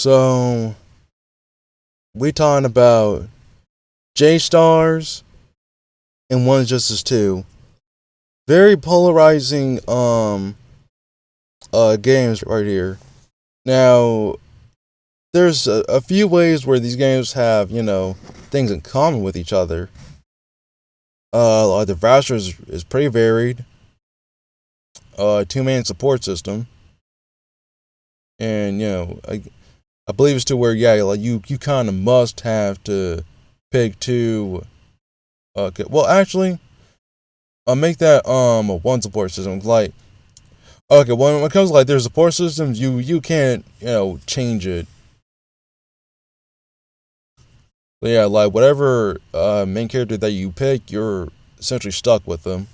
So we talking about J Stars and One Justice 2. Very polarizing games right here. Now there's a few ways where these games have, things in common with each other. The roster is pretty varied. Two-man support system. And I believe it's to where like you kind of must have to pick two. Okay, well actually, I'll make that a one support system. Like okay, when it comes to like their support systems, you can't change it. But yeah, like whatever main character that you pick, you're essentially stuck with them.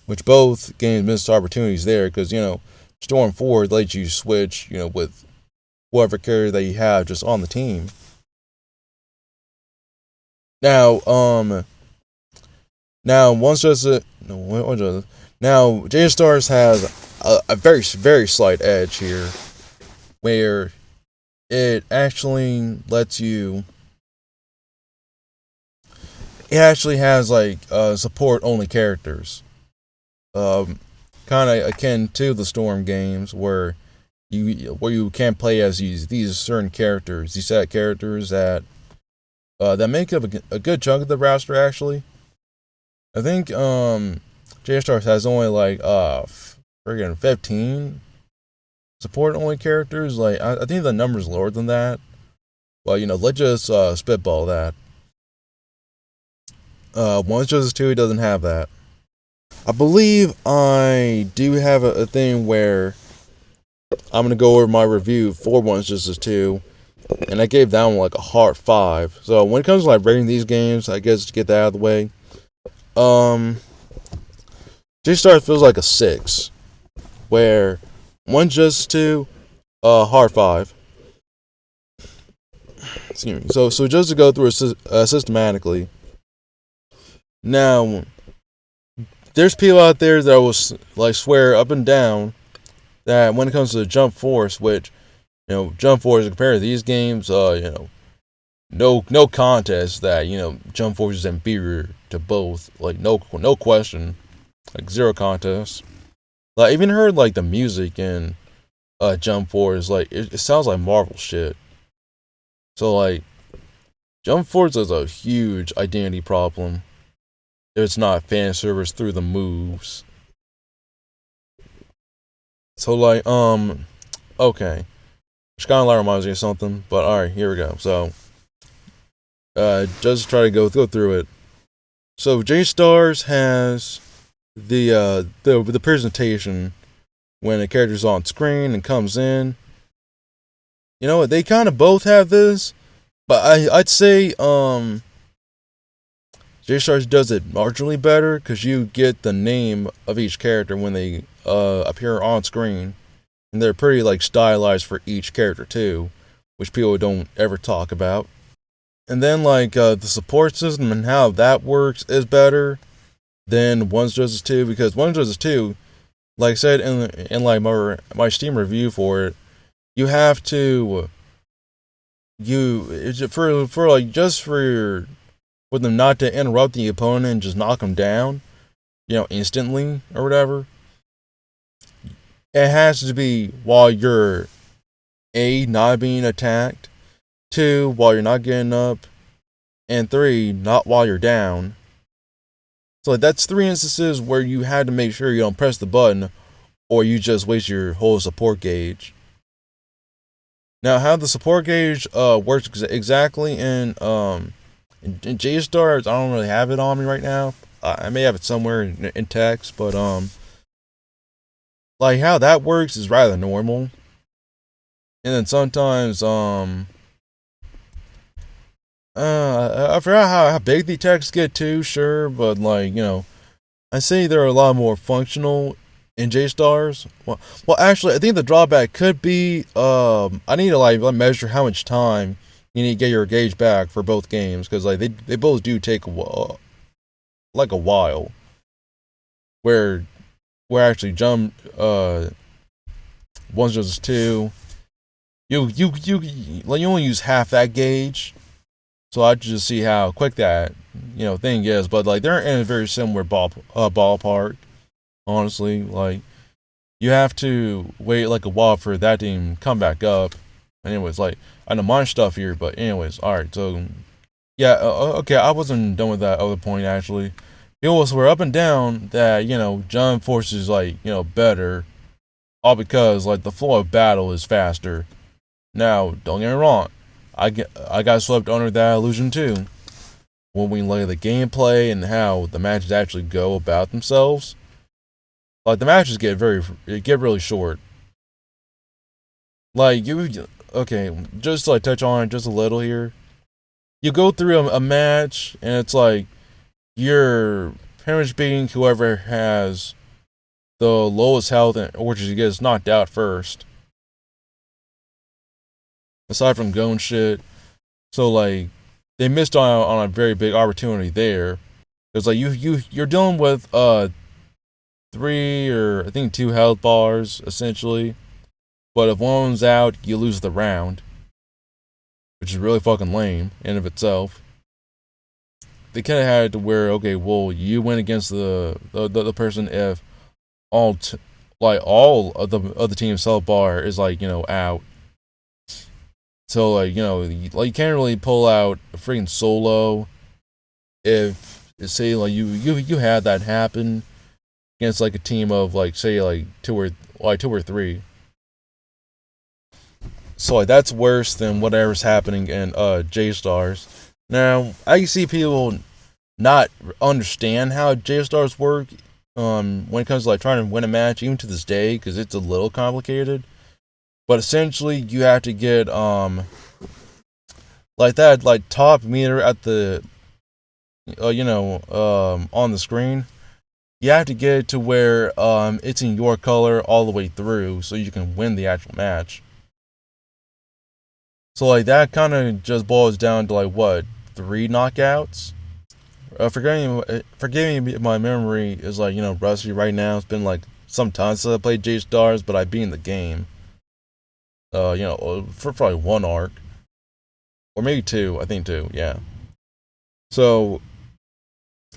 Which both games missed opportunities there because Storm 4 lets you switch with whatever character that you have just on the team. Now now once just a no what just now J Stars has a very very slight edge here where it actually lets you. It actually has like support only characters. Um, Kind of akin to the Storm games where you can play as these certain characters, these set characters that make up a good chunk of the roster. Actually, I think J Stars has only like friggin' 15 support only characters. Like I think the number's lower than that. Well, let's just spitball that. One Justice 2 doesn't have that. I believe I do have a thing where I'm gonna go over my review for One Justice 2, and I gave that one like a hard 5. So when it comes to like rating these games, I guess to get that out of the way, um, J Star feels like a 6, where One Justice 2, hard 5. Excuse me. So just to go through it systematically. Now, there's people out there that will like swear up and down that when it comes to the Jump Force, which Jump Force compared to these games, no contest that Jump Force is inferior to both. Like no question, like zero contest. Like I even heard like the music in Jump Force, like it sounds like Marvel shit. So like Jump Force is a huge identity problem. It's not fan service through the moves. So like okay, which kind of reminds me of something. But all right, here we go. So just try to go through it. So J Stars has the presentation when a character's on screen and comes in. You know what? They kind of both have this, but I'd say J Stars does it marginally better because you get the name of each character when they appear on screen, and they're pretty like stylized for each character too, which people don't ever talk about. And then like the support system and how that works is better than One Justice 2 because One Justice 2, like I said in like my Steam review for it, you have to for like just for them not to interrupt the opponent and just knock them down, instantly or whatever. It has to be while you're not being attacked, 2 while you're not getting up, and 3 not while you're down. So like, that's 3 instances where you had to make sure you don't press the button or you just waste your whole support gauge. Now, how the support gauge works exactly in J Stars, I don't really have it on me right now. I may have it somewhere in text, but like how that works is rather normal. And then sometimes I forgot how big the texts get too, sure, but like I say they're a lot more functional in J Stars. Well, actually, I think the drawback could be I need to like measure how much time you need to get your gauge back for both games because like they both do take like a while. Where actually jump One Justice 2, you only use half that gauge, so I just see how quick that thing is. But like they're in a very similar ballpark. Honestly, like you have to wait like a while for that to even come back up. Anyways, like I know my stuff here, but anyways, all right. So yeah, okay, I wasn't done with that other point actually. It was we're up and down that John Force is like better, all because like the flow of battle is faster. Now, don't get me wrong, I got swept under that illusion too. When we look at the gameplay and how the matches actually go about themselves, like the matches get really short. Like okay, just to, like touch on it just a little here. You go through a match and it's like you're pretty much beating whoever has the lowest health, or just gets knocked out first. Aside from going shit, so like they missed on a very big opportunity there. Because like you're dealing with three or I think two health bars essentially, but if one's out, you lose the round, which is really fucking lame in of itself. They kind of had it to where okay, well you win against the person if all of the team's health bar is like out. So like like you can't really pull out a freaking solo if say like you had that happen against like a team of like say like two or three. So like that's worse than whatever's happening in J Stars. Now I see people not understand how J Stars work when it comes to like trying to win a match even to this day because it's a little complicated. But essentially you have to get like that like top meter at the on the screen. You have to get it to where it's in your color all the way through so you can win the actual match. So like that kind of just boils down to like what, 3 knockouts. Forgetting me, my memory is like rusty right now. It's been like some time since I played J Stars, but I beat the game. For probably one arc or maybe two. I think two. Yeah. So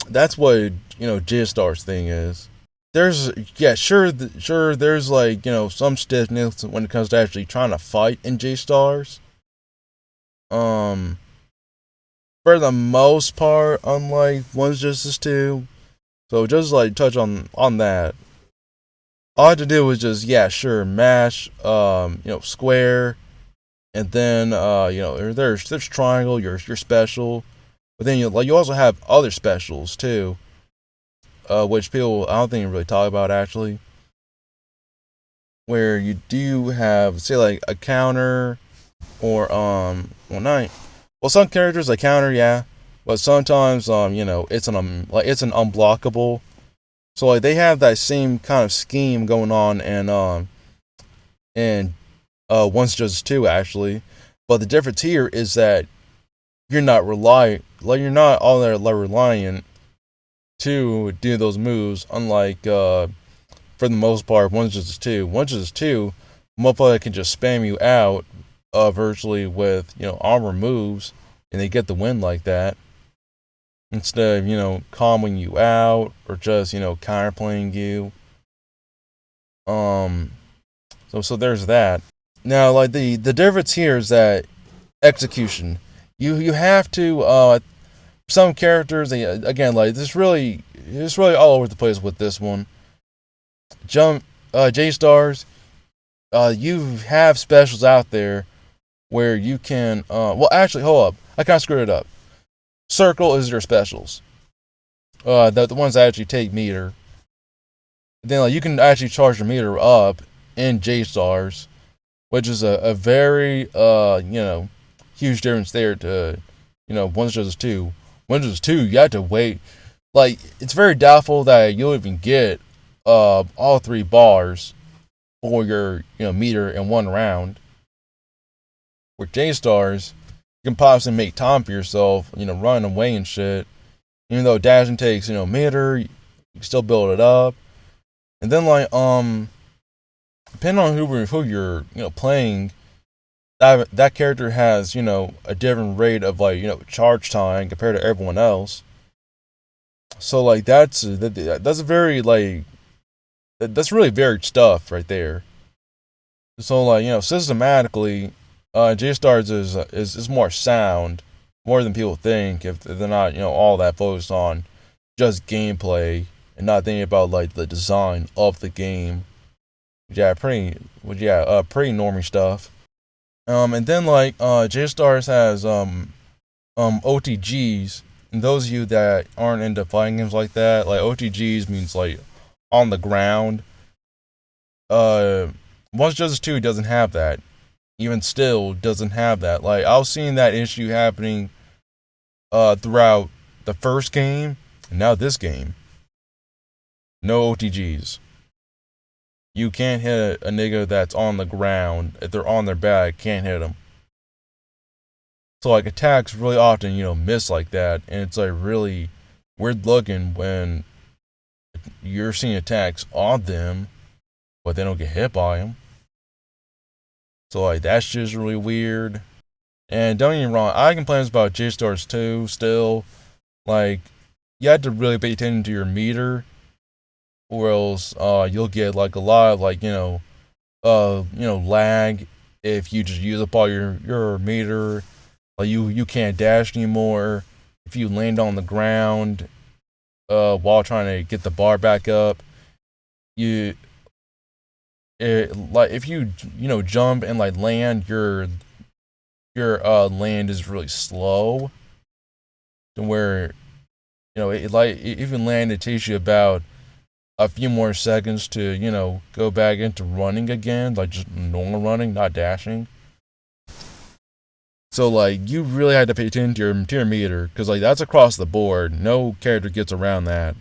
that's what J Stars thing is. There's sure there's like some stiffness when it comes to actually trying to fight in J Stars. Um, for the most part, unlike One's Justice 2. So just like touch on that. All I had to do was just mash square, and then there's triangle, your special, but then you also have other specials too, which people I don't think really talk about actually, where you do have say like a counter or not well some characters a counter but sometimes it's an unblockable. So like they have that same kind of scheme going on and Once Justice 2 actually. But the difference here is that you're not all that reliant to do those moves, unlike for the most part Once Justice 2. Once Justice 2, motherfucker can just spam you out virtually with armor moves and they get the win like that. Instead of, calming you out or just, counterplaying you. Um so there's that. Now like the difference here is that execution. You have to some characters again like it's really all over the place with this one. J Stars, you have specials out there where you can well actually hold up. I kinda screwed it up. Circle is your specials. The ones that actually take meter. Then like you can actually charge your meter up in J Stars, which is a very huge difference there to Once Justice 2. Once Justice 2, you have to wait. Like it's very doubtful that you'll even get all 3 bars for your meter in one round. With J Stars, you can possibly make time for yourself, running away and shit. Even though dashing takes meter, you can still build it up. And then like depending on who you're playing, that character has, a different rate of like, charge time compared to everyone else. So like that's a very like that's really varied stuff right there. So like, systematically, J-Stars is more sound, more than people think if they're not, all that focused on just gameplay and not thinking about like the design of the game. Yeah, pretty normie stuff. And then like J-Stars has OTGs. And those of you that aren't into fighting games like that, like OTGs means like on the ground. Uh, Once Justice 2 doesn't have that. Even still doesn't have that. Like I was seeing that issue happening throughout the first game, and now this game. No OTGs. You can't hit a nigga that's on the ground. If they're on their back, can't hit them. So like attacks really often, miss like that, and it's like really weird looking when you're seeing attacks on them, but they don't get hit by them. So like that's just really weird. And don't get me wrong, I complain about J-Stars too. Still, like you have to really pay attention to your meter, or else you'll get like a lot of like lag if you just use up all your meter. Like you can't dash anymore if you land on the ground while trying to get the bar back up. You like if you jump and like land, your land is really slow to where it like if you land, it takes you about a few more seconds to go back into running again, like just normal running, not dashing. So like you really had to pay attention to your meter because like that's across the board. No character gets around that.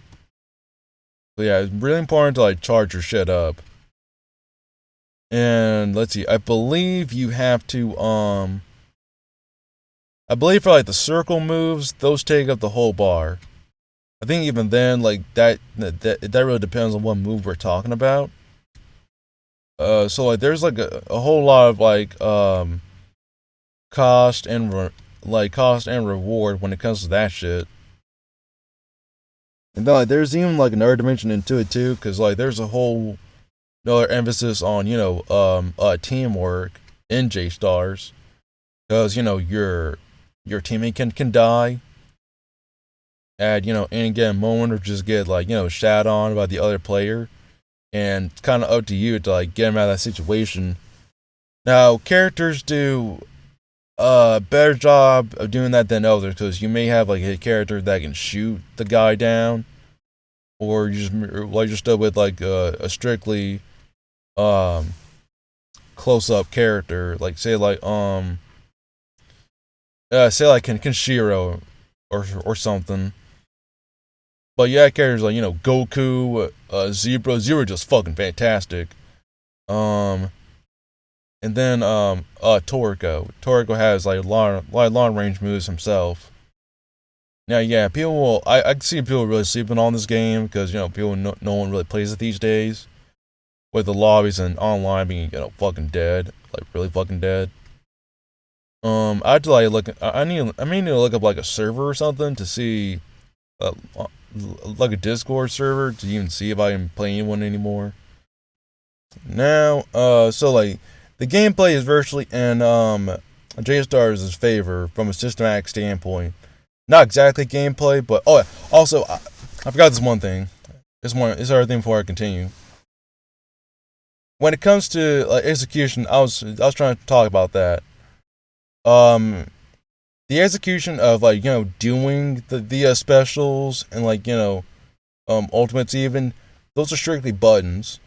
So yeah, it's really important to like charge your shit up. And let's see, I believe you have to I believe for like the circle moves, those take up the whole bar. I think even then, like that really depends on what move we're talking about. So like there's like a whole lot of like cost and cost and reward when it comes to that shit. And then like there's even like another dimension into it too, because like there's a whole another emphasis on teamwork in J Stars, because your teammate can die at any given moment or just get like shat on by the other player, and it's kind of up to you to like get him out of that situation. Now characters do a better job of doing that than others, because you may have like a character that can shoot the guy down, or you're still with like a strictly um close up character, like say like Kenshiro or something. But yeah, characters like Goku, Zebra just fucking fantastic. Um, and then Toriko has like long range moves himself. Now yeah, people will I can see people really sleeping on this game because people no one really plays it these days, with the lobbies and online being fucking dead, like really fucking dead. I had to like look. I may need to look up like a server or something to see, like a Discord server to even see if I can play anyone anymore. Now, so like the gameplay is virtually in J-Stars' favor from a systematic standpoint. Not exactly gameplay, but also I forgot this one thing. This other thing before I continue. When it comes to like execution, I was trying to talk about that. Um, the execution of like doing the specials and like ultimates, even those are strictly buttons,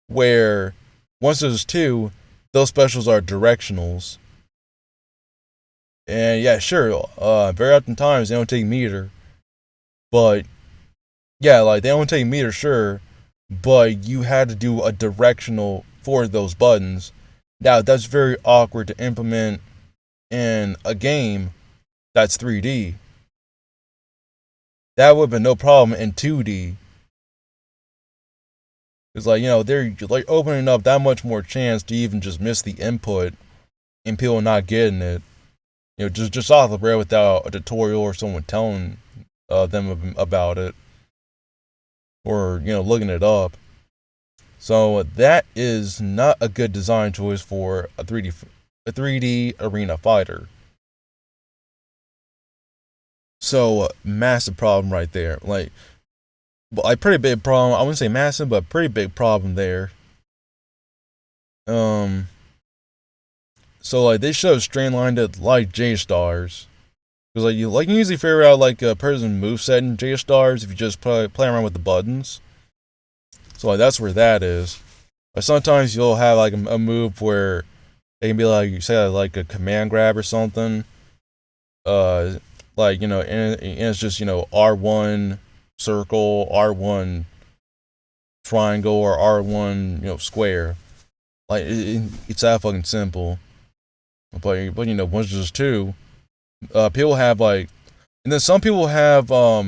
where once there's two, those specials are directionals. And yeah, sure, very often times they don't take meter, but yeah, like they don't take meter, sure, but you had to do a directional for those buttons. Now that's very awkward to implement in a game that's 3D. That would have been no problem in 2D. It's like they're like opening up that much more chance to even just miss the input and people not getting it. Just off the bread without a tutorial or someone telling them about it, or looking it up. So that is not a good design choice for a 3D arena fighter. So massive problem right there. Like pretty big problem. I wouldn't say massive, but pretty big problem there. Um, so like they should have streamlined it like J stars. Because you usually figure out like a person's moveset in J stars if you just play around with the buttons. So like that's where that is. Like sometimes you'll have like a move where it can be like you say like a command grab or something. Uh, and it's just R1 circle, R1 triangle, or R1 square. Like it's that fucking simple. But once there's two, people have like, and then some people have I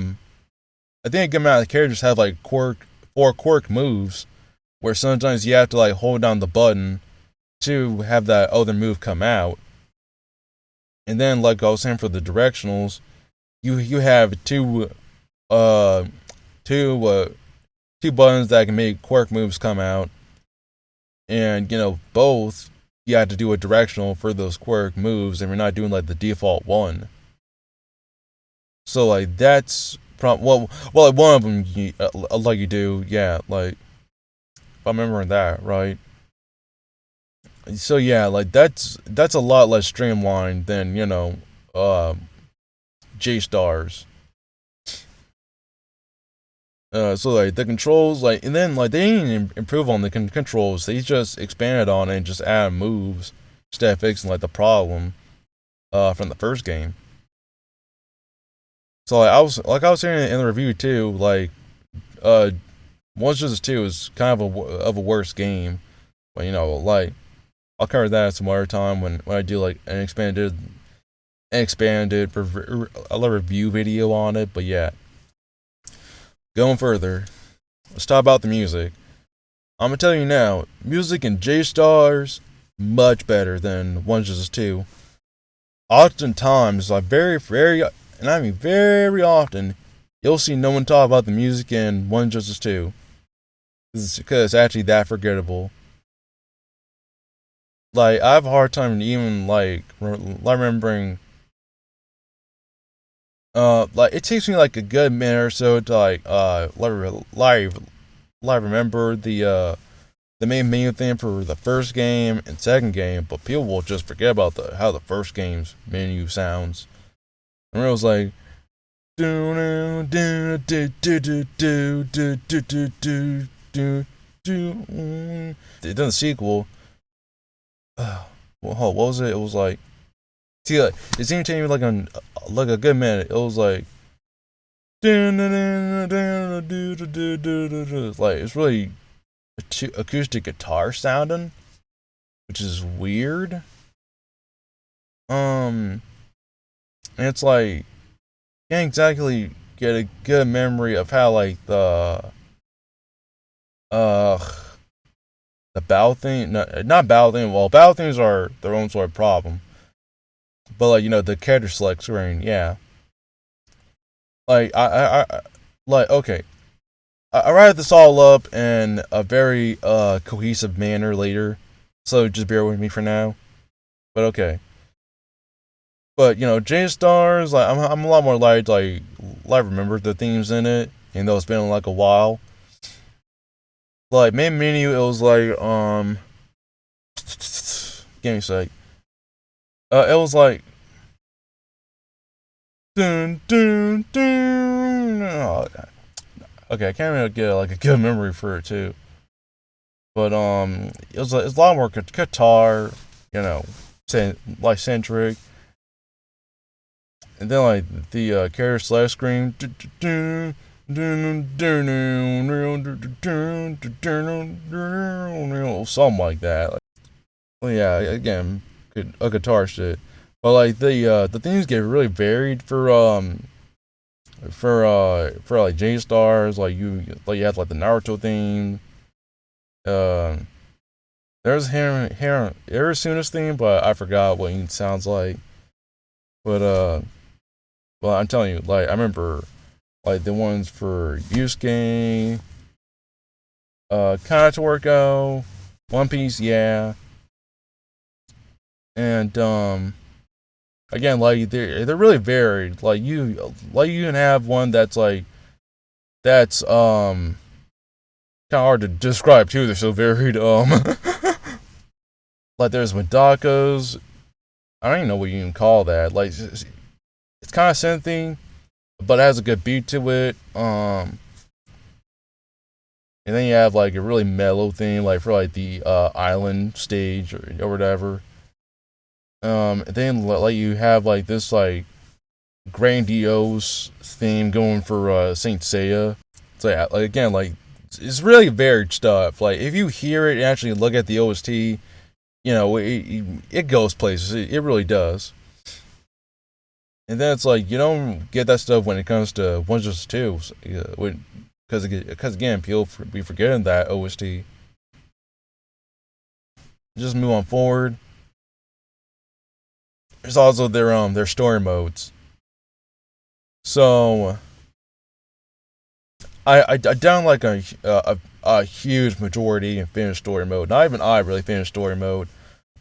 think a good amount of characters have like quirk moves where sometimes you have to like hold down the button to have that other move come out. And then like I was saying for the directionals, you have uh two uh two buttons that can make quirk moves come out, and both you have to do a directional for those quirk moves, and we're not doing like the default one. So like that's like one of them like you do, yeah, like if I'm remembering that right. So yeah, like that's a lot less streamlined than uh, J stars. So like the controls, like, and then like they didn't improve on the controls. They just expanded on it and just added moves instead of fixing like the problem from the first game. So like I was saying in the review too, like uh Monsters 2 is kind of a worse game. But like I'll cover that some other time when I do like an expanded a review video on it. But yeah, going further, let's talk about the music. I'm gonna tell you now, music in J Stars much better than Monsters 2. Oftentimes, like and I mean very often, you'll see no one talk about the music in One Justice 2. Because it's actually that forgettable. Like, I have a hard time even, like remembering. Like, it takes me, like, a good minute or so to, remember the main menu thing for the first game and second game, but people will just forget about how the first game's menu sounds. And it was like, it then the sequel. What was it? It was like, see, like, it seemed to me like a good minute. It was like, like it's really acoustic guitar sounding, which is weird. And it's like can't exactly get a good memory of how like uh the bow thing, not bow thing. Well, bow things are their own sort of problem, but like the character select screen, yeah. Like I like okay. I write this all up in a very cohesive manner later, so just bear with me for now. But okay. But J Stars, like I'm a lot more like remember the themes in it, and though it's been like a while. Like main menu, it was like give me a sec. It was like dun dun dun. Oh, okay, I can't really get like a good memory for it too. But it's a lot more guitar, you know, like centric, and then like the character slash scream, something like that. Well, yeah, again, a guitar shit. But like the things get really varied for like J Stars, like you have like the Naruto theme, uh There's Harisuna's theme, but I forgot what it sounds like. But well, I'm telling you, like I remember like the ones for Yusuke, Kanatoriko, One Piece, yeah, and again, like they're really varied. Like you can have one that's kind of hard to describe too. They're so varied. Like there's Madako's. I don't even know what you can call that. Like it's kind of synthy, but it has a good beat to it. And then you have like a really mellow theme, like for like the island stage or whatever. And then like you have like this like grandiose theme going for Saint Seiya. So yeah, like again, like it's really varied stuff. Like if you hear it and actually look at the OST, it goes places. It really does. And then it's like you don't get that stuff when it comes to One Justice Two, because again, people be forgetting that OST. Just move on forward. There's also their story modes. So I done like a huge majority and finished story mode. Not even I really finished story mode.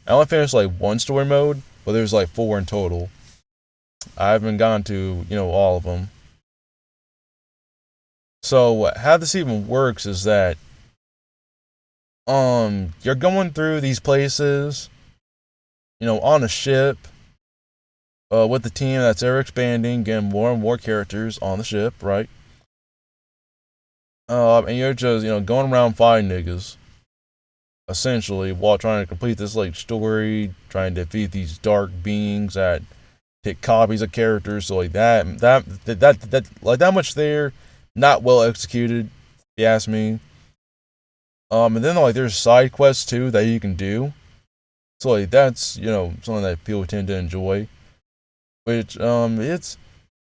I only finished like one story mode, but there's like four in total. I haven't gone to all of them. So how this even works is that you're going through these places, on a ship, with the team that's ever expanding, getting more and more characters on the ship, right? And you're just going around fighting niggas, essentially, while trying to complete this like story, trying to defeat these dark beings that take copies of characters. So like that like that much there, not well executed, if you ask me. And then like there's side quests too that you can do. So like that's something that people tend to enjoy. Which it's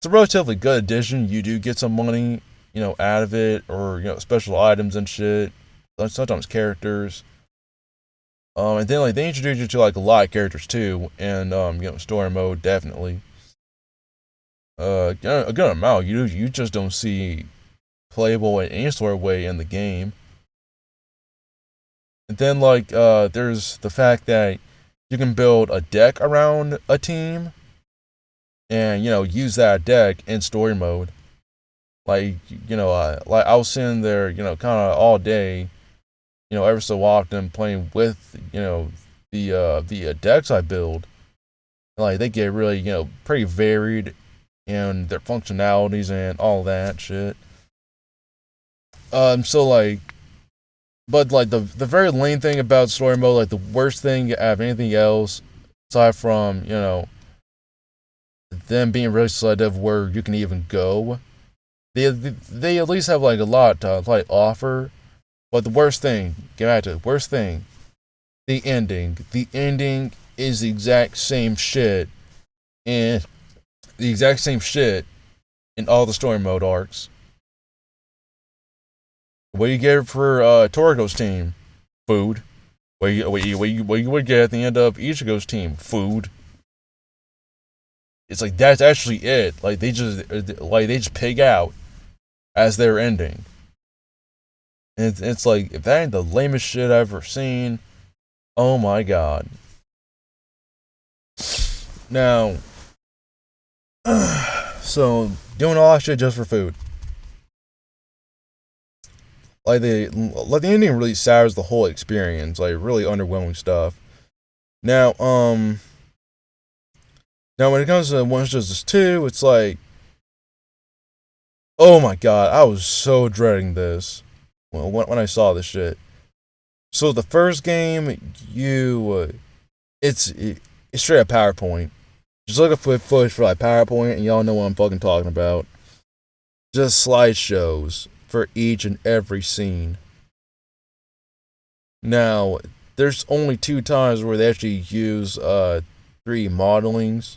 a relatively good addition. You do get some money, out of it, or special items and shit. Sometimes characters. And then like they introduce you to like a lot of characters too, and story mode definitely. A good amount. You just don't see playable in any sort of way in the game. And then like there's the fact that you can build a deck around a team, and use that deck in story mode. Like like I was sitting there, kind of all day, ever so often playing with the decks I build. Like they get really pretty varied in their functionalities and all that shit. So like, but like the very lame thing about story mode, like the worst thing out of anything else, aside from them being really selective where you can even go, they at least have like a lot to like offer. But the worst thing, get back to it, worst thing, the ending. The ending is the exact same shit, and the exact same shit in all the story mode arcs. What do you get for Toriko's team? Food. What you would get at the end of Ichigo's team? Food. It's like that's actually it. Like they just pig out as their ending. And it's like if that ain't the lamest shit I've ever seen, oh my god. Now, so doing all that shit just for food. Like the ending really sours the whole experience. Like really underwhelming stuff. Now, now when it comes to One Justice 2, it's like, oh my god, I was so dreading this when I saw this shit. So the first game, it's straight up PowerPoint. Just look at footage for like PowerPoint, and y'all know what I'm fucking talking about. Just slideshows for each and every scene. Now, there's only two times where they actually use 3D modelings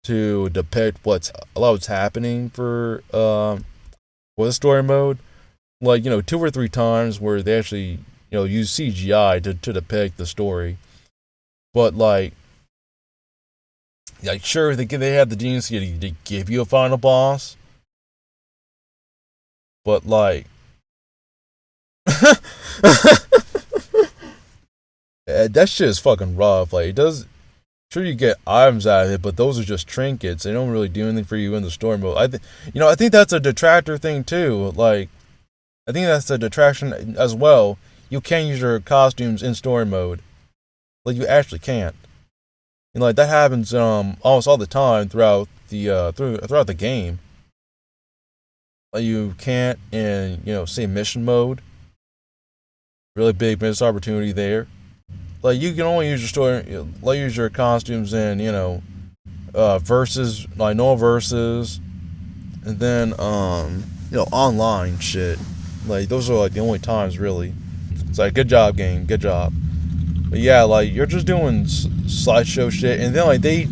to depict what's happening for the story mode. Like two or three times where they actually use CGI to depict the story. But like sure they have the decency to give you a final boss, but like that shit is fucking rough. Like it does. Sure, you get items out of it, but those are just trinkets. They don't really do anything for you in the story mode. I think that's a detractor thing too. Like, I think that's a detraction as well. You can't use your costumes in story mode. Like, you actually can't. Like that happens almost all the time throughout throughout the game. Like you can't in say mission mode. Really big missed opportunity there. Like you can only use your story, like use your costumes in versus like no versus, and then online shit. Like those are like the only times really. It's like good job game, good job. But yeah, like you're just doing slideshow shit, and then like they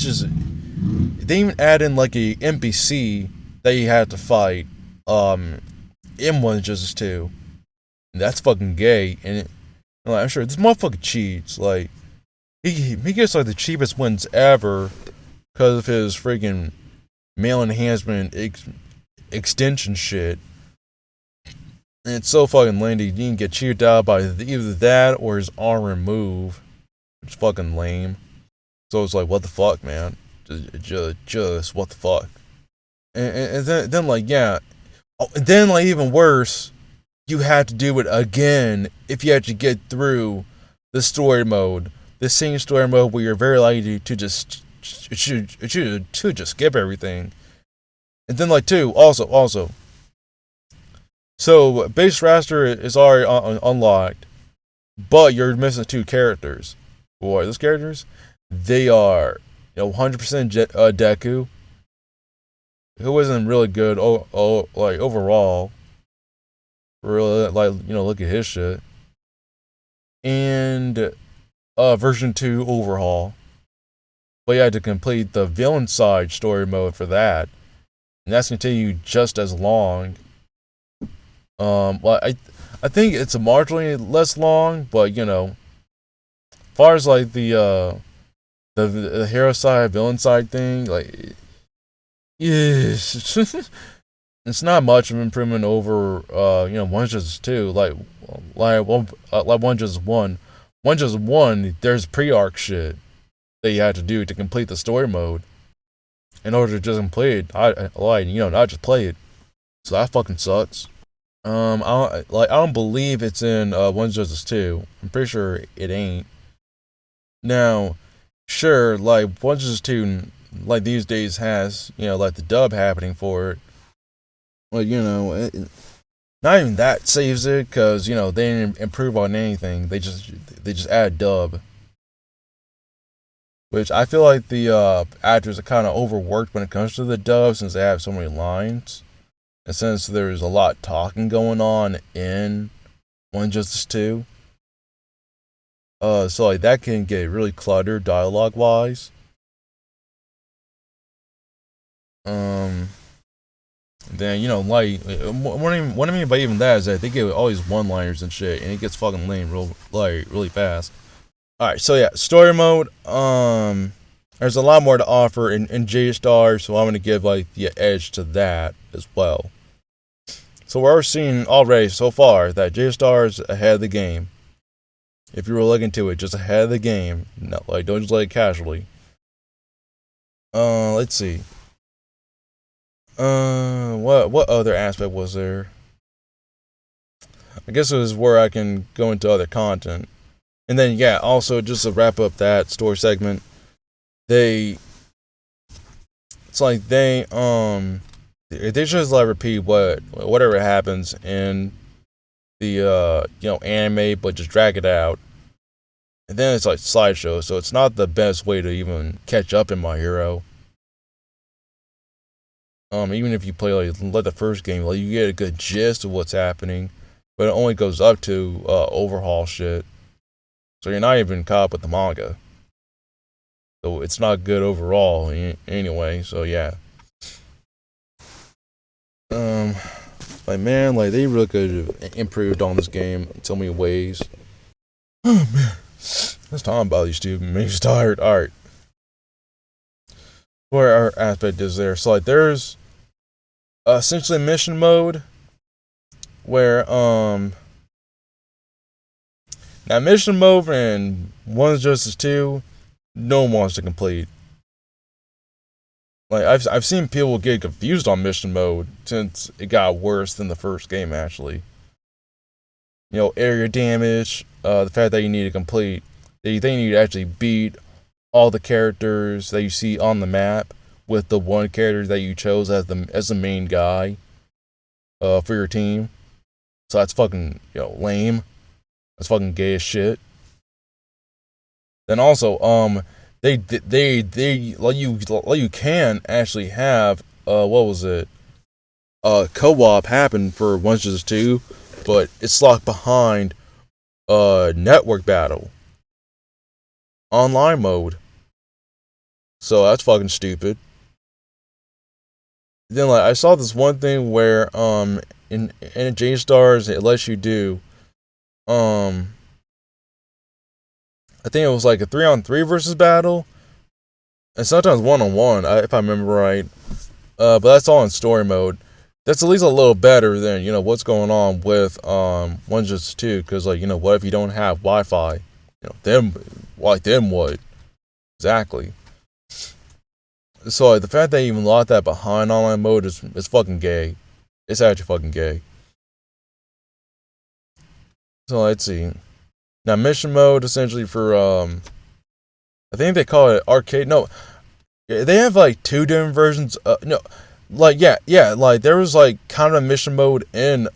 even add in like a NPC that you have to fight in One Justice 2. And that's fucking gay, and like, I'm sure this motherfucker cheats. Like he gets like the cheapest wins ever because of his freaking male enhancement extension shit. And it's so fucking lame that you can get cheated out by either that or his arm remove. It's fucking lame. So it's like, what the fuck, man? Just what the fuck? And then like, yeah. Oh, and then like even worse, you have to do it again if you actually get through the story mode. The same story mode where you're very likely to just skip everything. And then like also. So base raster is already unlocked, but you're missing two characters. What are those characters? They are 100% Deku, who isn't really good like overall. Really like look at his shit. And version 2 overhaul. But you had to complete the villain side story mode for that. And that's gonna take you just as long. Well, I think it's a marginally less long, but as far as like the hero side, villain side thing, like yes, it's not much of an improvement over One Justice 2. Like One Justice 1. One Justice 1, there's pre-arc shit that you had to do to complete the story mode in order to just complete it. Not just play it. So that fucking sucks. I don't believe it's in One Justice 2. I'm pretty sure it ain't. Now, sure, like One Justice 2, like these days has like the dub happening for it. Well, not even that saves it because they didn't improve on anything. They just add dub, which I feel like the actors are kind of overworked when it comes to the dub since they have so many lines. And since there's a lot talking going on in One Justice 2, so like that can get really cluttered dialogue wise. Then like what I mean by even that is that they give all these one-liners and shit, and it gets fucking lame really fast. All right, so yeah, story mode. There's a lot more to offer in J Star, so I'm gonna give like the edge to that as well. So we're seeing already so far that J Star is ahead of the game. If you were looking to it, just ahead of the game. No, like don't just let it casually. Let's see. What other aspect was there? I guess it was where I can go into other content. And then yeah, also just to wrap up that story segment, they just like repeat whatever happens in the anime, but just drag it out. And then it's like slideshow, so it's not the best way to even catch up in My Hero. Even if you play like the first game, like you get a good gist of what's happening, but it only goes up to overhaul shit. So you're not even caught up with the manga. So it's not good overall anyway. So yeah. Like man, like they really could have improved on this game in so many ways. Oh man, let's talk about these stupid makes tired. All right, what our aspect is there? So like, there's essentially mission mode where now mission mode and One's Justice 2, no one wants to complete. Like I've seen people get confused on mission mode since it got worse than the first game actually. Area damage, the fact that you need to complete, they need to actually beat all the characters that you see on the map with the one character that you chose as the main guy for your team. So that's fucking lame. That's fucking gay as shit. Then also they let you can actually have what was it co-op happen for One's Just 2, but it's locked behind network battle online mode. So that's fucking stupid. Then like I saw this one thing where in J Stars it lets you do I think it was like a 3-on-3 versus battle, and sometimes 1-on-1 if I remember right. But that's all in story mode. That's at least a little better than what's going on with One Just 2, because like what if you don't have Wi-Fi? Then what exactly? So like, the fact that they even locked that behind online mode is fucking gay. It's actually fucking gay. So let's see. Now mission mode essentially for I think they call it arcade. No, they have like two different versions. No, like yeah. Like there was like kind of a mission mode in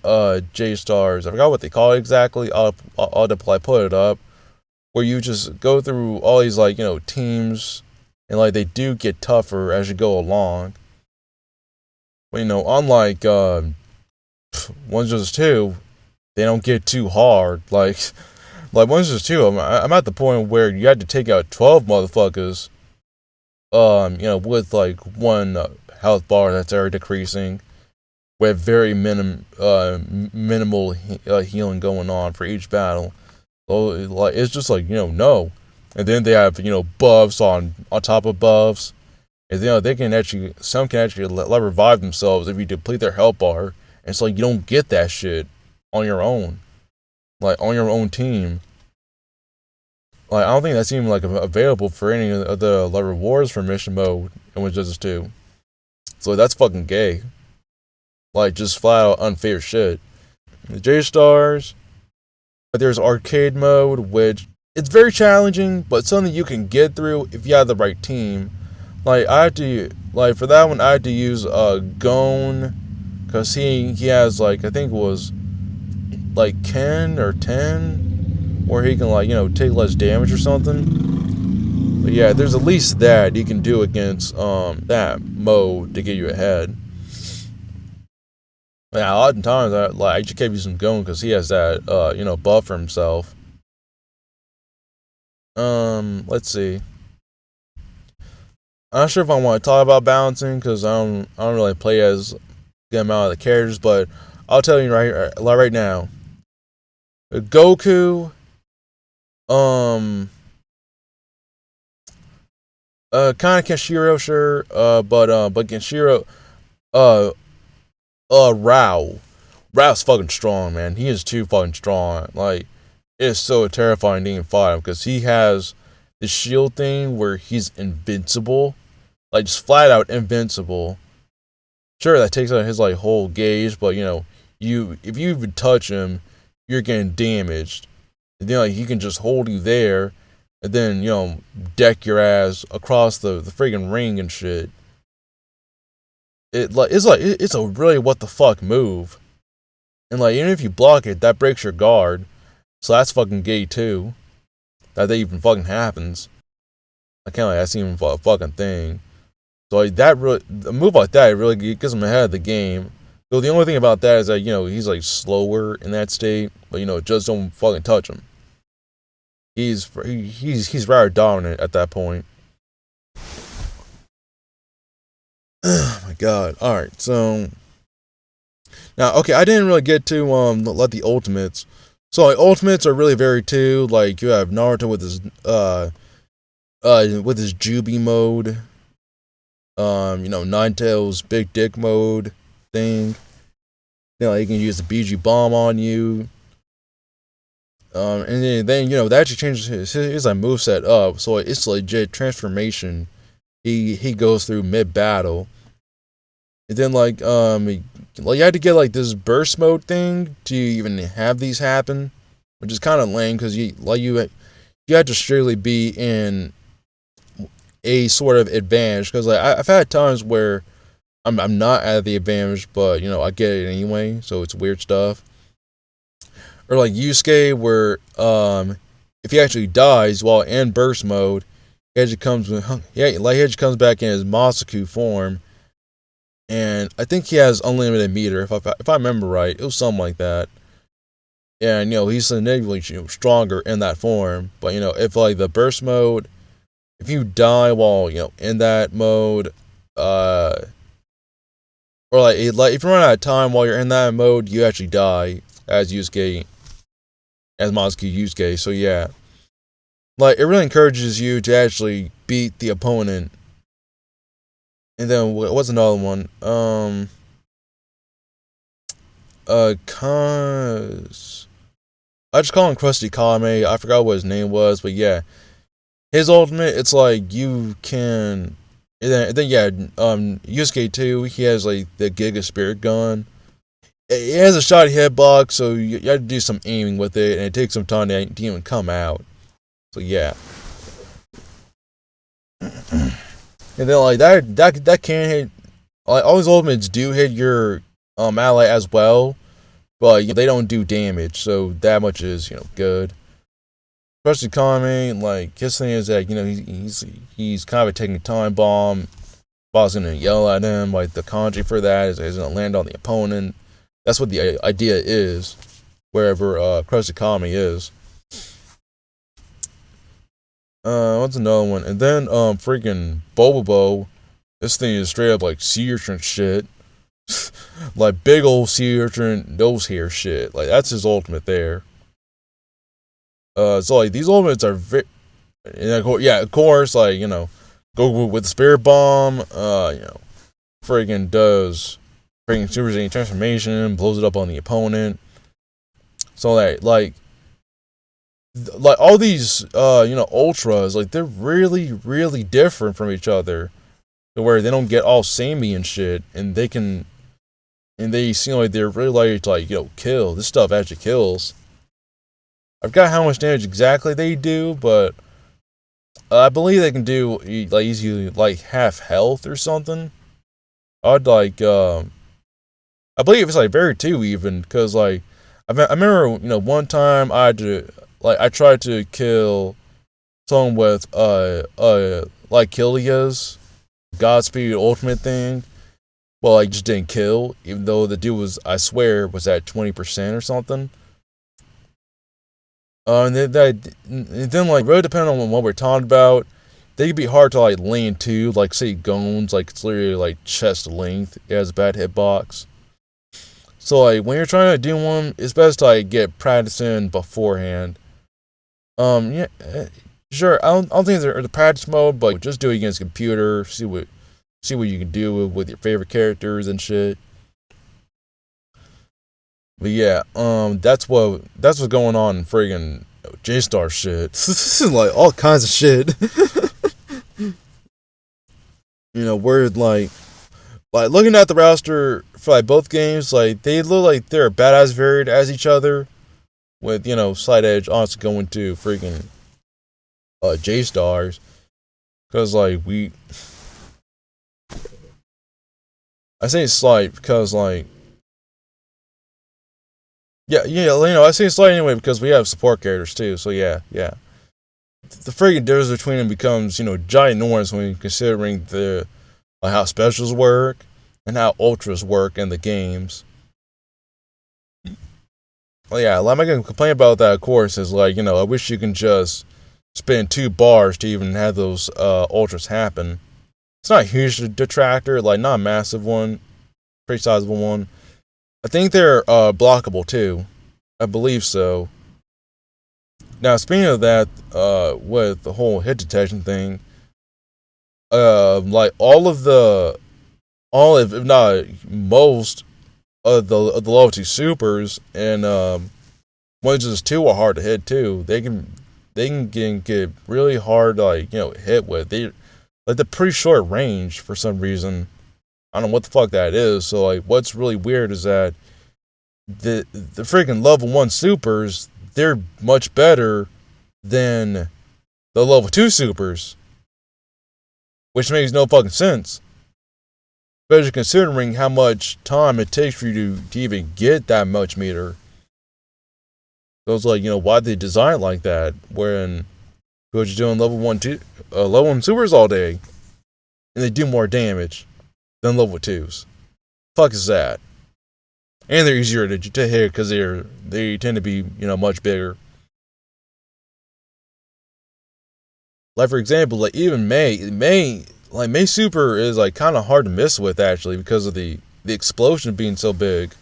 J Stars. I forgot what they call it exactly. I'll put it up where you just go through all these like teams, and like they do get tougher as you go along. But unlike One's Just 2, they don't get too hard. Like One's Just 2, I'm at the point where you had to take out 12 motherfuckers. With like one health bar that's already decreasing, with very minimal healing going on for each battle. So like it's just like no, and then they have buffs on top of buffs, and they can actually some can actually revive themselves if you deplete their health bar. And it's like you don't get that shit on your own, like on your own team. Like I don't think that's even like available for any of the like rewards for mission mode in Witch Justice 2. So that's fucking gay. Like just flat out unfair shit. The J Stars, there's arcade mode, which it's very challenging, but something you can get through if you have the right team. Like I had to like for that one I had to use Gone, cause he has like I think it was like Ken or 10, where he can like take less damage or something. But yeah, there's at least that you can do against that mode to get you ahead. Yeah, a lot of times I just kept using Gon because he has that buff for himself. Let's see. I'm not sure if I want to talk about balancing because I don't really play as good amount of the characters, but I'll tell you right now. Goku, kind of Kenshiro, sure, but Kenshiro, uh, Rao's fucking strong, man. He is too fucking strong. Like, it's so terrifying to even fight him because he has the shield thing where he's invincible, like just flat out invincible. Sure, that takes out his like whole gauge, but you if you even touch him, you're getting damaged. And then like he can just hold you there, and then deck your ass across the friggin' ring and shit. It's a really what the fuck move. And like even if you block it, that breaks your guard. So that's fucking gay too. That even fucking happens. I can't like that's even a fucking thing. So like that really a move like that really gets him ahead of the game. So the only thing about that is that he's like slower in that state, but just don't fucking touch him. He's rather dominant at that point. Oh my god. Alright, so now okay, I didn't really get to let the ultimates. So like ultimates are really varied too. Like you have Naruto with his Jubi mode. Ninetales big dick mode thing. He can use the BG bomb on you. And then that actually changes his like moveset up, so it's legit transformation. He goes through mid battle, and then you had to get like this burst mode thing to even have these happen, which is kind of lame because you had to strictly be in a sort of advantage because like I've had times where I'm not at the advantage, but I get it anyway, so it's weird stuff. Or like Yusuke, where if he actually dies while in burst mode, he actually comes back in his Masaku form, and I think he has unlimited meter if I remember right. It was something like that. And he's significantly stronger in that form. But if like the burst mode, if you die while in that mode, or like if you run out of time while you're in that mode, you actually die as Yusuke, as Masaku Yusuke. So yeah, like it really encourages you to actually beat the opponent. And then what's another one? Cause I just call him Krusty Kame. I forgot what his name was, but yeah, his ultimate. It's like you can. And then yeah, Yusuke too. He has like the Giga Spirit Gun. It has a shoddy hitbox, so you have to do some aiming with it, and it takes some time to even come out. So yeah. And then like that can hit, like all his ultimates do hit your ally as well, but they don't do damage, so that much is good. Especially Kame, like his thing is that he's kind of taking a time bomb. Boss gonna yell at him, like the kanji for that is gonna land on the opponent. That's what the idea is, wherever Krusty Kame is. What's another one? And then freaking Bobobo. This thing is straight up like sea urchin shit. Like big old sea urchin nose hair shit. Like that's his ultimate there. So like these ultimates are of course, like go with the spirit bomb. Freaking does freaking Super Saiyan transformation, blows it up on the opponent. So that like all these ultras, like they're really really different from each other, to where they don't get all samey and shit, and they seem like they're really like kill. This stuff actually kills. I forgot how much damage exactly they do, but I believe they can do like easily like half health or something. I'd like I believe it's like very two even, because like I remember one time I tried to kill someone with like Kilia's Godspeed ultimate thing. Well, I just didn't kill, even though the dude I swear, was at 20% or something. And then like really depending on what we're talking about, they could be hard to like lean to. Like say Gones, like it's literally like chest length. It has a bad hitbox. So like when you're trying to do one, it's best to like get practicing beforehand. Yeah, sure. I don't think there's the practice mode, but just do it against a computer. See what you can do with your favorite characters and shit. But yeah, that's what's going on in friggin' J-Star shit. This is like all kinds of shit. Where like looking at the roster for like both games, like they look like they're badass varied as each other. With slight edge honestly going to freaking J-Stars, because like I say it's slight because like I say it's slight anyway because we have support characters too. So yeah. The freaking difference between them becomes ginormous when you're considering the like how specials work and how ultras work in the games. Well, yeah, I'm not gonna complain about that. Of course, is like I wish you can just spend 2 bars to even have those ultras happen. It's not a huge detractor, like not a massive one, pretty sizable one. I think they're blockable too. I believe so. Now, speaking of that, with the whole hit detection thing, like all of, if not most of the level 2 supers and ones 2 are hard to hit too. Get really hard to, like, hit with. They're pretty short range for some reason. I don't know what the fuck that is. So, like, what's really weird is that the freaking level 1 supers, they're much better than the level 2 supers, which makes no fucking sense. Especially considering how much time it takes for you to even get that much meter. So it's like, why they design it like that when you're doing level 1 supers all day and they do more damage than level 2s. Fuck is that? And they're easier to hit because they tend to be, much bigger. Like, for example, like, even May Super is, like, kind of hard to miss with, actually, because of the explosion being so big.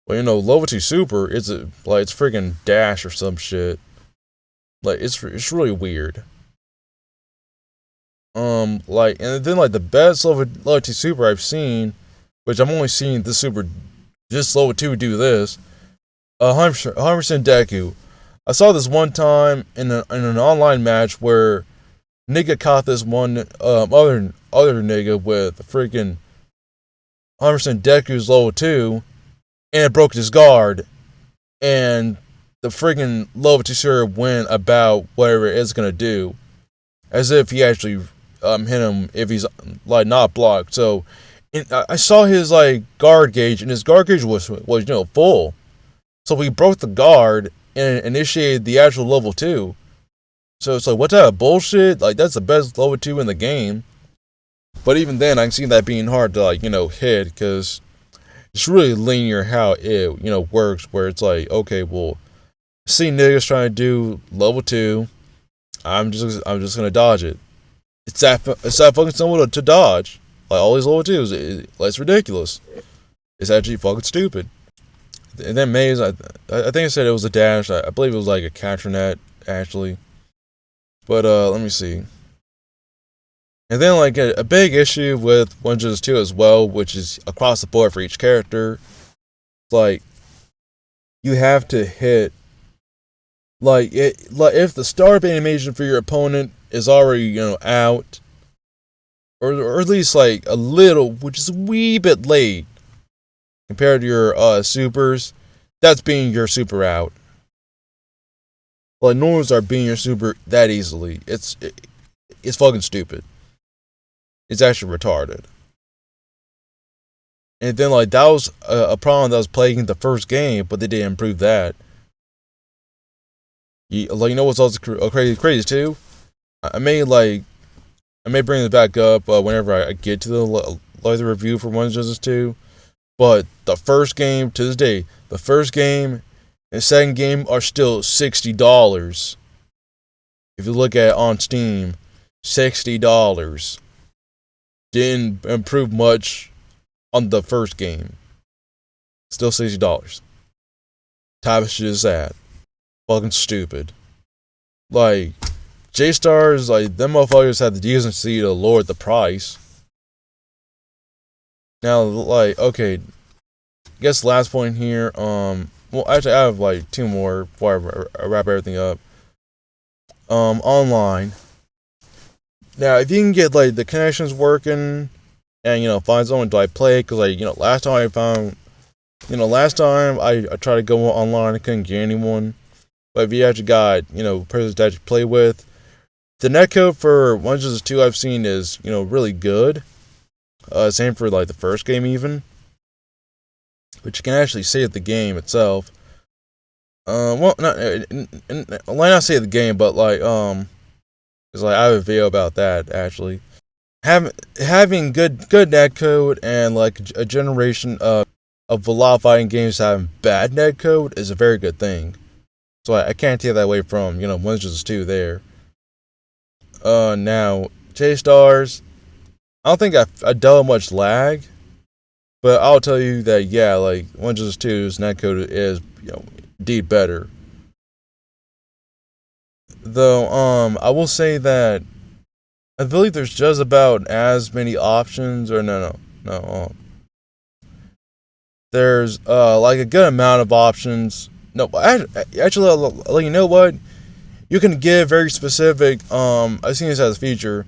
Well, level 2 Super, it's freaking dash or some shit. Like, it's really weird. Like, and then, like, the best level 2 Super I've seen, which I'm only seeing this Super, just level 2 do this, 100% Deku. I saw this one time in an online match where nigga caught this one other nigga with freaking 100% Deku's level 2, and it broke his guard, and the freaking level 2 sir went about whatever it's gonna do, as if he actually hit him if he's, like, not blocked. So I saw his, like, guard gauge, and his guard gauge was full. So he broke the guard and initiated the actual level 2. So it's like, what type of bullshit? Like, that's the best level 2 in the game. But even then, I can see that being hard to, like, hit, because it's really linear how it, works, where it's like, okay, well, see niggas trying to do level 2, I'm just gonna dodge it. It's that fucking simple to dodge. Like, all these level 2s, it's ridiculous. It's actually fucking stupid. And then Maze, I think I said it was a dash. I believe it was like a catcher net, actually. But let me see. And then, like, a big issue with 1-2 as well, which is across the board for each character. Like, you have to hit, like, if the start animation for your opponent is already, out, or at least, like, a little, which is a wee bit late compared to your supers, that's being your super out. Like, normals are being your super that easily. It's fucking stupid. It's actually retarded. And then, like, that was a problem that was plaguing the first game, but they didn't improve that. Like, what's also crazy too? I may bring it back up whenever I get to the review for 1-2. But the first game, to this day, the first game and second game are still $60. If you look at it on Steam, $60. Didn't improve much on the first game. Still $60. Type of shit is that? Fucking stupid. Like, J-Stars, like, them motherfuckers had the decency to lower the price. Now, like, okay, I guess the last point here, well, actually, I have, like, 2 more before I wrap everything up. Online. Now, if you can get, like, the connections working and, find someone to, like, play, because, like, last time I tried to go online, I couldn't get anyone. But if you actually got, person to actually play with, the netcode for 1-2 I've seen is, really good. Same for, like, the first game even. But you can actually save the game itself. Well, not save the game, but, like, it's like, I have a video about that, actually. Having good netcode and, like, a generation of a lot of fighting games having bad netcode is a very good thing. So I can't take that away from, 1-2 there. Now, J-Stars, I don't think I've dealt much lag, but I'll tell you that, yeah, like, 1-2's netcode is, indeed better. Though, I will say that I believe there's just about as many options, or no. There's like a good amount of options. No, actually, you know what? You can give very specific. I've seen this as a feature.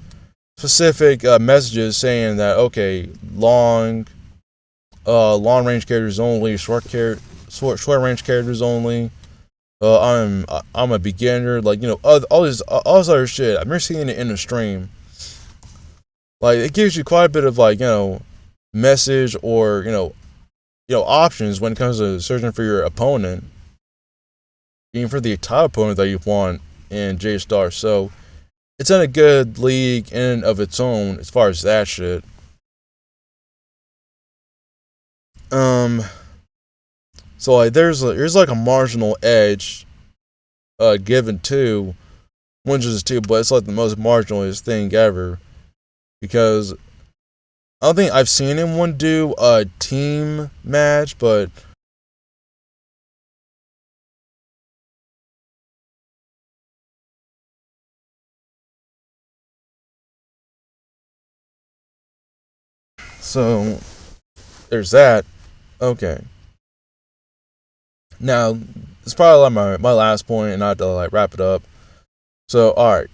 Specific messages saying that okay, long range characters only, short range characters only. I'm a beginner. Like all this other shit. I've never seen it in a stream. Like it gives you quite a bit of like message or options when it comes to searching for your opponent, even for the type opponent that you want in J Star. So it's in a good league in and of its own as far as that shit. Um, so like there's like a marginal edge given to Windows 2, but it's like the most marginalist thing ever because I don't think I've seen anyone do a team match, but so there's that. Okay. Now, it's probably like my last point, and I have to like wrap it up. So, all right,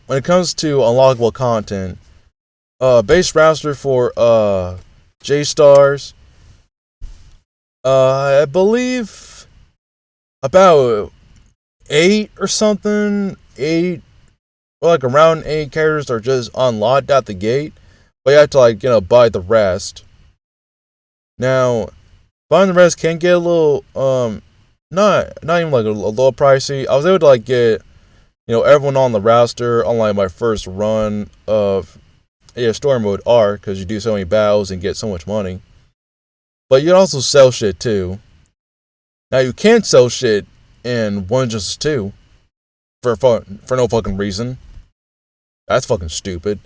when it comes to unlockable content, base roster for J stars, I believe about 8 or something, 8 or like around 8 characters are just unlocked out the gate, but you have to like buy the rest. Now, buying the rest can get a little not even like a little pricey. I was able to like get everyone on the roster on like my first run of story mode R because you do so many battles and get so much money. But you can also sell shit too. Now you can't sell shit in 1.2 for no fucking reason. That's fucking stupid.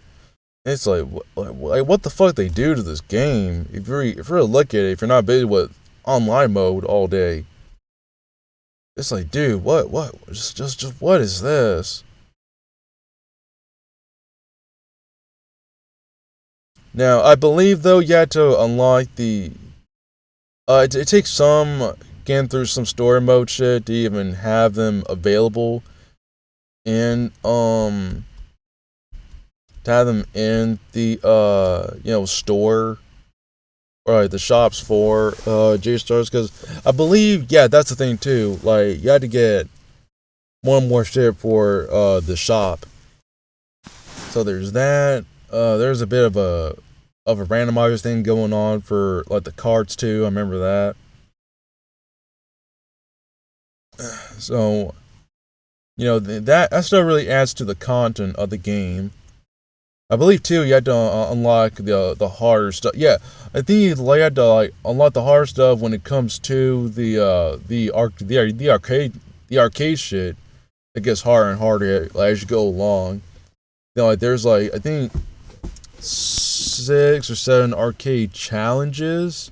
It's like what the fuck they do to this game? If you really look at it, if you're not busy with online mode all day, it's like, dude, what, just what is this? Now, I believe though you had to unlock the. It takes some getting through some story mode shit to even have them available, and to have them in the store or like the shops for J stars because I believe that's the thing too. Like you had to get one more shit for the shop. So there's that. There's a bit of a randomizer thing going on for like the cards too. I remember that. So that still really adds to the content of the game. I believe too you had to unlock the harder stuff. Yeah, I think you had to like unlock the harder stuff when it comes to the arcade shit. It gets harder and harder as you go along. Like there's like I think 6 or 7 arcade challenges.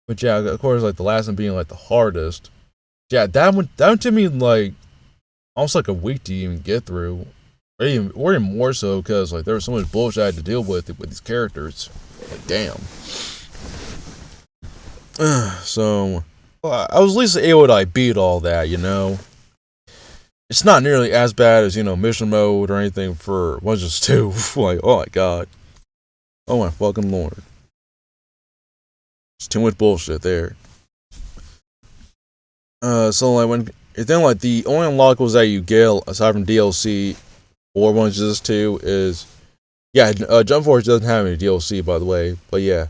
But yeah, of course, like the last one being like the hardest. Yeah, that one took me like almost like a week to even get through, or even more so because like there was so much bullshit I had to deal with these characters. Like damn. So I was at least able to like beat all that. It's not nearly as bad as mission mode or anything for 1.2. Like oh my god, oh my fucking lord, it's too much bullshit there. So like when then like the only unlockables that you get aside from DLC or 1.2 is Jump Force doesn't have any DLC by the way, but yeah,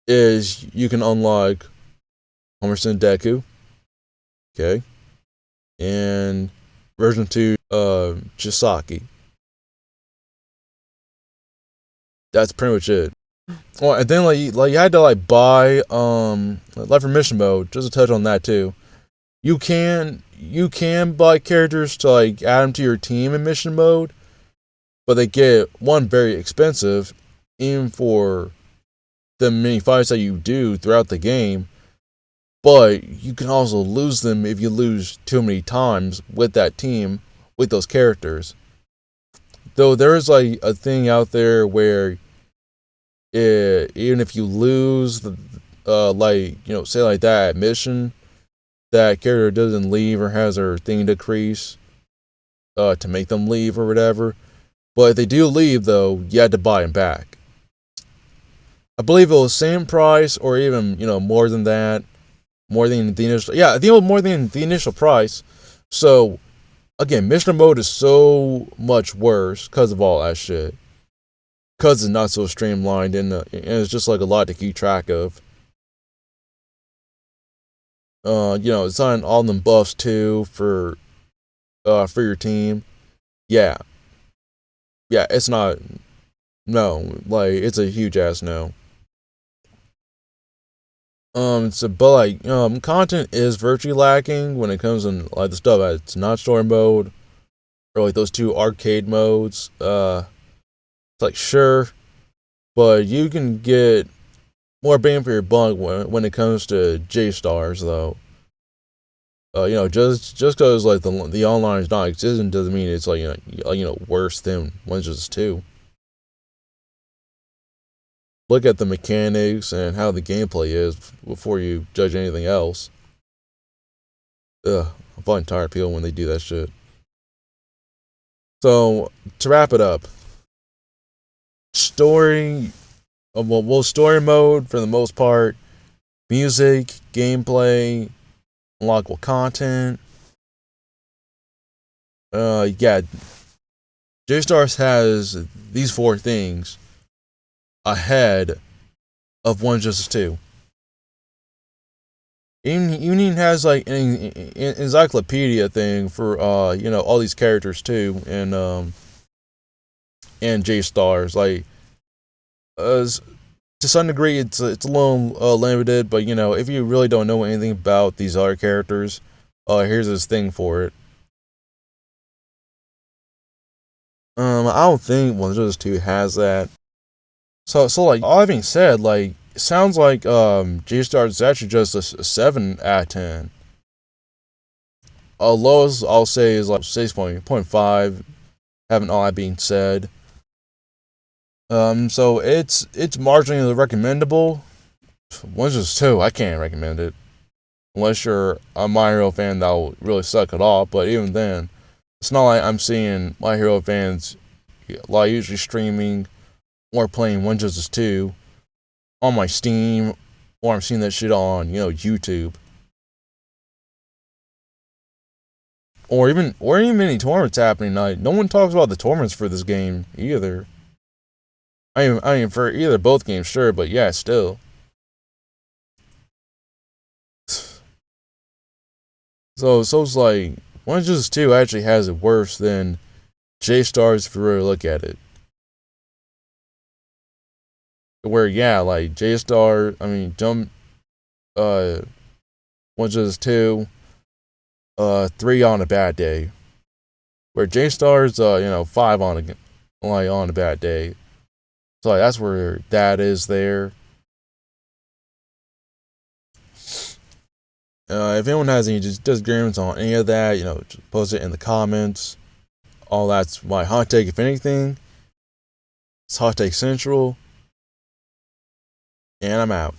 is you can unlock Homerson Deku, okay, and version 2 Chisaki. That's pretty much it. Well, and then like you had to like buy Left for Mission mode. Just to touch on that too. You can buy characters to like add them to your team in mission mode, but they get one very expensive, even for the many fights that you do throughout the game. but you can also lose them if you lose too many times with that team, with those characters. Though there is like a thing out there where even if you lose like say like that mission, that character doesn't leave or has their thing decrease to make them leave or whatever. But if they do leave, though, you had to buy them back. I believe it was same price or even more than that, more than the initial. Yeah, I think it was more than the initial price. So again, mission mode is so much worse because of all that shit. Because it's not so streamlined and it's just like a lot to keep track of. It's on all them buffs too for your team. Yeah, yeah, it's not. No, like it's a huge ass no. But like, content is virtually lacking when it comes to like the stuff that's not story mode or like those two arcade modes. It's like sure, but you can get more bang for your buck when it comes to J stars though. Just because like the online is not existent doesn't mean it's like worse than Witches 2. Look at the mechanics and how the gameplay is before you judge anything else. Ugh, I find tired of people when they do that shit. So to wrap it up, story, story mode for the most part, music, gameplay, unlockable content. Yeah, J Stars has these four things ahead of One Justice 2. Even has like an encyclopedia thing for all these characters too, and J Stars like to some degree it's a little limited, but if you really don't know anything about these other characters, here's this thing for it. I don't think One Justice 2 has that. So like all that being said, like it sounds like J Stars is actually just a 7 out of 10. Lowest I'll say is like 6.5. Having all that being said, so it's marginally recommendable. One's just two. I can't recommend it unless you're a My Hero fan that will really suck it off. But even then, it's not like I'm seeing My Hero fans like usually streaming or playing One Justice 2 on my Steam, or I'm seeing that shit on YouTube, or even any tournaments happening. Like no one talks about the tournaments for this game either. I mean for either both games, sure, but yeah, still. So it's like One Justice 2 actually has it worse than J Stars if you really look at it. Where yeah, like J Star, I mean Jump, uh, One Justice 2, 3 on a bad day. Where J Stars, 5 on a bad day. So like, that's where that is there. If anyone has any just disagreements on any of that, just post it in the comments. All that's my hot take, if anything. It's Hot Take Central, and I'm out.